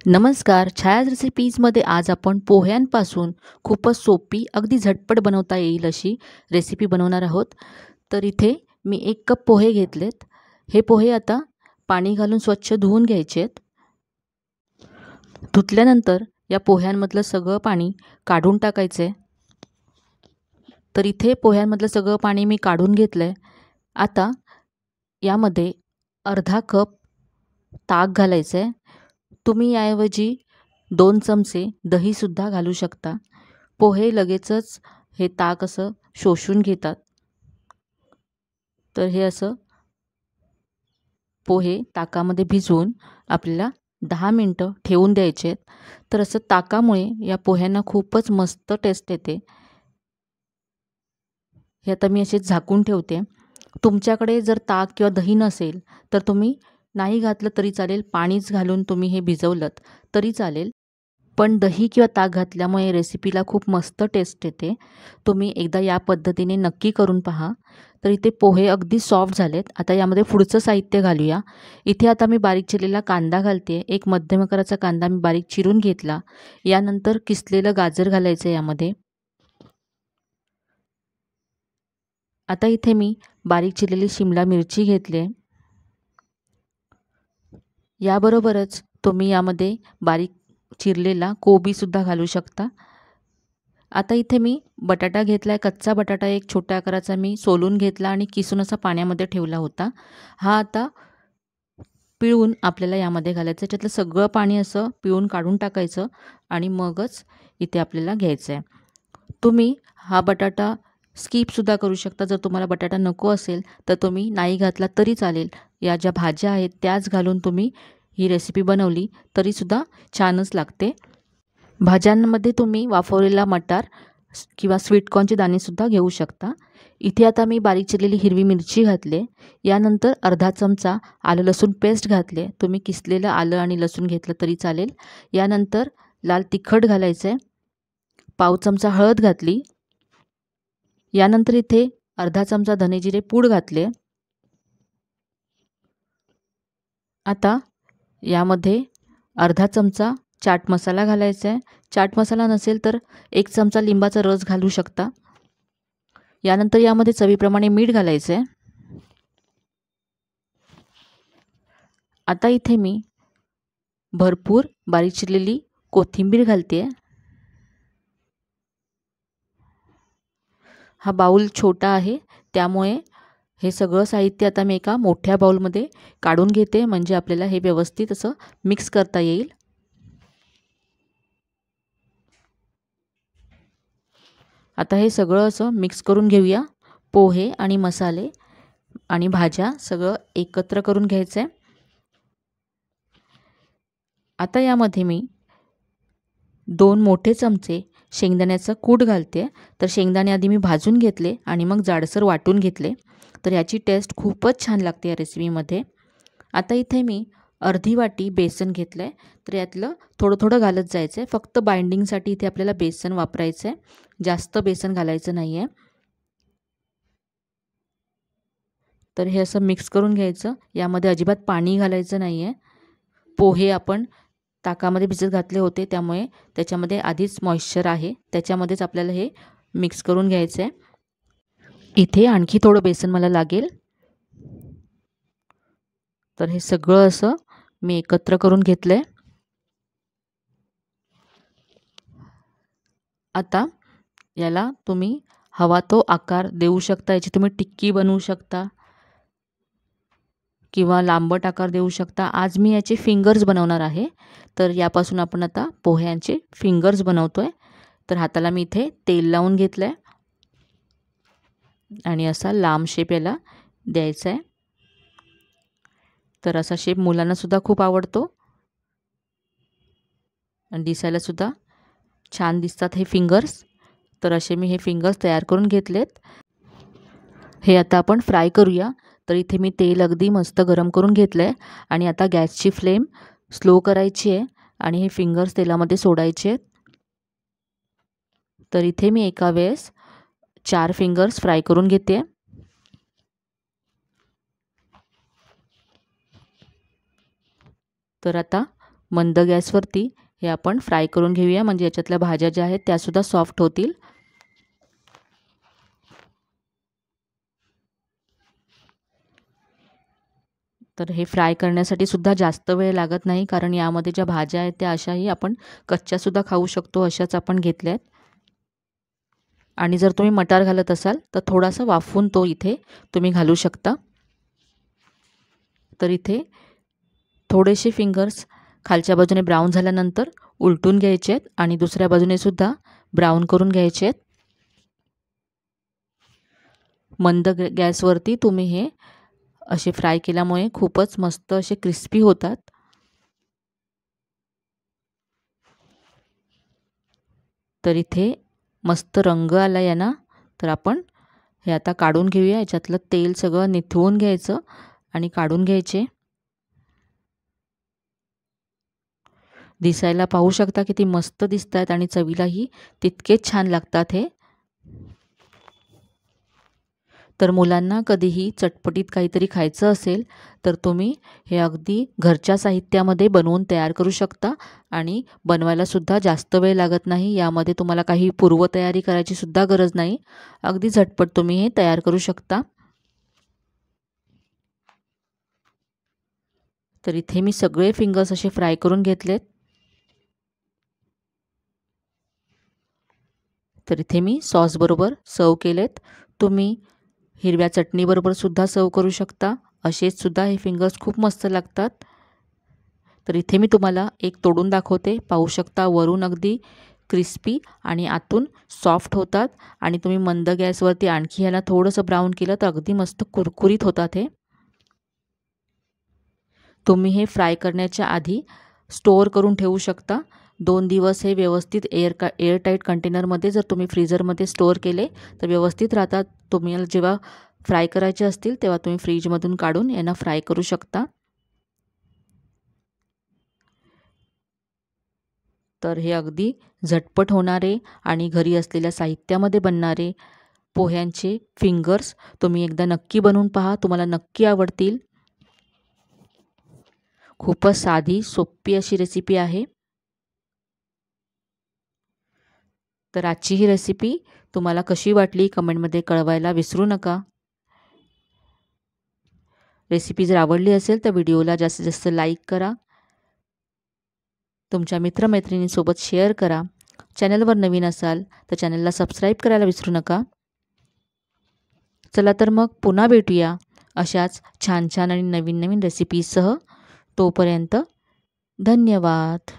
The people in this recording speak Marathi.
नमस्कार. छायाज रेसिपीजमध्ये आज आपण पोह्यांपासून खूपच सोपी, अगदी झटपट बनवता येईल अशी रेसिपी बनवणार आहोत. तर इथे मी 1 कप पोहे घेतलेत. हे पोहे आता पाणी घालून स्वच्छ धुवून घ्यायचे आहेत. धुतल्यानंतर या पोह्यांमधलं सगळं पाणी काढून टाकायचं आहे. तर इथे पोह्यांमधलं सगळं पाणी मी काढून घेतलं आहे. आता यामध्ये अर्धा कप ताक घालायचं आहे. तुम्ही याऐवजी 2 चमचे दहीसुद्धा घालू शकता. पोहे लगेचच हे ताक असं शोषून घेतात. तर हे असं पोहे ताकामध्ये भिजवून आपल्याला 10 मिनटं ठेवून द्यायचे आहेत. तर असं ताकामुळे या पोह्यांना खूपच मस्त टेस्ट येते. हे आता मी असे झाकून ठेवते. तुमच्याकडे जर ताक किंवा दही नसेल तर तुम्ही नाही घातलं तरी चालेल. पाणीच घालून तुम्ही हे भिजवलंत तरी चालेल. पण दही किंवा ताक घातल्यामुळे रेसिपीला खूप मस्त टेस्ट येते. तुम्ही एकदा या पद्धतीने नक्की करून पहा. तर इथे पोहे अगदी सॉफ्ट झालेत. आता यामध्ये पुढचं साहित्य घालूया. इथे आता मी बारीक चिरलेला कांदा घालते. एक मध्यम आकाराचा कांदा मी बारीक चिरून घेतला. यानंतर किसलेलं गाजर घालायचं यामध्ये. आता इथे मी बारीक चिरलेली शिमला मिरची घेतली आहे. याबरोबरच तुम्ही यामध्ये बारीक चिरलेला कोबीसुद्धा घालू शकता. आता इथे मी बटाटा घेतला आहे. कच्चा बटाटा एक छोट्या आकाराचा मी सोलून घेतला आणि किसून असा पाण्यामध्ये ठेवला होता. हा आता पिळून आपल्याला यामध्ये घालायचं. त्यातलं सगळं पाणी असं पिळून काढून टाकायचं आणि मगच इथे आपल्याला घ्यायचं आहे. तुम्ही हा बटाटा स्किपसुद्धा करू शकता. जर तुम्हाला बटाटा नको असेल तर तुम्ही नाही घातला तरी चालेल. या ज्या भाज्या आहेत त्याच घालून तुम्ही ही रेसिपी बनवली तरीसुद्धा छानच लागते. भाज्यांमध्ये तुम्ही वाफवलेला मटार किंवा स्वीटकॉर्नचे दाणेसुद्धा घेऊ शकता. इथे आता मी बारीक चिरलेली हिरवी मिरची घातली. यानंतर अर्धा चमचा आलं लसूण पेस्ट घातले. तुम्ही किसलेलं आलं आणि लसूण घेतलं तरी चालेल. यानंतर लाल तिखट घालायचं आहे. पाव चमचा हळद घातली. यानंतर इथे अर्धा चमचा धने जिरे पूड घातले. आता यामध्ये अर्धा चमचा चाट मसाला घालायचा आहे. चाट मसाला नसेल तर 1 चमचा लिंबाचा रस घालू शकता. यानंतर यामध्ये चवीप्रमाणे मीठ घालायचं आहे. आता इथे मी भरपूर बारीक चिरलेली कोथिंबीर घालते आहे. हा बाऊल छोटा आहे त्यामुळे हे सगळं साहित्य आता मी एका मोठ्या बाऊलमध्ये काढून घेते, म्हणजे आपल्याला हे व्यवस्थित असं मिक्स करता येईल. आता हे सगळं असं मिक्स करून घेऊया. पोहे आणि मसाले आणि भाज्या सगळं एकत्र करून घ्यायचं आहे. आता यामध्ये मी 2 मोठे चमचे शेंगदाण्याचं कूट घालते. तर शेंगदाणे आधी मी भाजून घेतले आणि मग जाडसर वाटून घेतले. तर याची टेस्ट खूपच छान लागते या रेसिपीमध्ये. आता इथे मी अर्धी वाटी बेसन घेतलं आहे. तर यातलं थोडं थोडं घालत जायचं आहे. फक्त बाइंडिंगसाठी इथे आपल्याला बेसन वापरायचं आहे. जास्त बेसन घालायचं नाही आहे. तर हे असं मिक्स करून घ्यायचं. यामध्ये अजिबात पाणी घालायचं नाही आहे. पोहे आपण ताकामध्ये भिजत घातले होते त्यामुळे त्याच्यामध्ये आधीच मॉइश्चर आहे. त्याच्यामध्येच आपल्याला हे मिक्स करून घ्यायचं आहे. इथे आणखी थोडं बेसन मला लागेल. तर हे सगळं असं मी एकत्र करून घेतलं आहे. आता याला तुम्ही हवा तो आकार देऊ शकता. याची तुम्ही टिक्की बनवू शकता किंवा लांबट आकार देऊ शकता. आज मी याचे फिंगर्स बनवणार आहे. तर यापासून आपण आता पोह्यांचे फिंगर्स बनवतो आहे. तर हाताला मी इथे तेल लावून घेतलं आहे आणि असा लांब शेप याला द्यायचा आहे. तर असा शेप मुलांनासुद्धा खूप आवडतो आणि दिसायलासुद्धा छान दिसतात हे फिंगर्स. तर असे मी हे फिंगर्स तयार करून घेतलेत. हे आता आपण फ्राय करूया. तर इथे मी तेल अगदी मस्त गरम करून घेतलं आहे आणि आता गॅसची फ्लेम स्लो करायची आहे आणि हे फिंगर्स तेलामध्ये सोडायचे आहेत. तर इथे मी एका वेळेस 4 फिंगर्स फ्राय करून घेते. तर आता मंद गॅसवरती हे आपण फ्राय करून घेऊया, म्हणजे याच्यातल्या भाज्या ज्या आहेत त्यासुद्धा सॉफ्ट होतील. तर हे फ्राय करण्यासाठी सुद्धा जास्त वेळ लागत नाही, कारण यामध्ये ज्या भाज्या आहेत त्या अशाही आपण कच्च्यासुद्धा खाऊ शकतो, अशाच आपण घेतल्या आहेत. आणि जर तुम्ही मटार घालत असाल तर थोडासा वाफवून तो इथे तुम्ही घालू शकता. तर इथे थोडेसे फिंगर्स खालच्या बाजूने ब्राऊन झाल्यानंतर उलटून घ्यायचे आहेत आणि दुसऱ्या बाजूने सुद्धा ब्राऊन करून घ्यायचे आहेत. मंद गॅसवरती तुम्ही हे असे फ्राय केल्यामुळे खूपच मस्त असे क्रिस्पी होतात. तर इथे मस्त रंग आला यांना. तर आपण हे आता काढून घेऊया. याच्यातलं तेल सगळं निथळून घ्यायचं आणि काढून घ्यायचे. दिसायला पाहू शकता किती मस्त दिसत आहेत आणि चवीलाही तितकेच छान लागतात हे. तर मुलांना कधीही चटपटीत काहीतरी खायचं असेल तर तुम्ही हे अगदी घरच्या साहित्यामध्ये बनवून तयार करू शकता आणि बनवायला सुद्धा जास्त वेळ लागत नाही. यामध्ये तुम्हाला काही पूर्वतयारी करायची सुद्धा गरज नाही. अगदी झटपट तुम्ही हे तयार करू शकता. तर इथे मी सगळे फिंगर्स असे फ्राय करून घेतलेत. तर इथे मी सॉस बरोबर सर्व केलेत. तुम्ही हिरव्या चटणीबरोबर सुद्धा सर्व करू शकता. असेच सुद्धा हे फिंगर्स खूप मस्त लागतात. तर इथे मी तुम्हाला एक तोडून दाखवते. पाहू शकता वरून अगदी क्रिस्पी आणि आतून सॉफ्ट होतात आणि तुम्ही मंद गॅसवरती आणखी ह्याला थोडंसं ब्राऊन केलं तर अगदी मस्त कुरकुरीत होतात हे. तुम्ही हे फ्राय करण्याच्या आधी स्टोअर करून ठेवू शकता. 2 दिवस हे व्यवस्थित एअरटाईट कंटेनरमध्ये जर तुम्ही फ्रीझरमध्ये स्टोअर केले तर व्यवस्थित राहतात. तुम्हाला जेव्हा फ्राय करायचे असतील तेव्हा तुम्ही फ्रीजमधून काढून यांना फ्राय करू शकता. तर हे अगदी झटपट होणारे आणि घरी असलेल्या साहित्यामध्ये बनणारे पोह्यांचे फिंगर्स तुम्ही एकदा नक्की बनवून पहा. तुम्हाला नक्की आवडतील. खूपच साधी सोपी अशी रेसिपी आहे. तर आजची ही रेसिपी तुम्हाला कशी वाटली कमेंटमध्ये कळवायला विसरू नका. रेसिपी जर आवडली असेल तर व्हिडिओला जास्तीत जास्त लाईक करा. तुमच्या मित्रमैत्रिणींसोबत शेअर करा. चॅनलवर नवीन असाल तर चॅनलला सबस्क्राईब करायला विसरू नका. चला तर मग पुन्हा भेटूया अशाच छान छान आणि नवीन नवीन रेसिपीसह. तोपर्यंत धन्यवाद.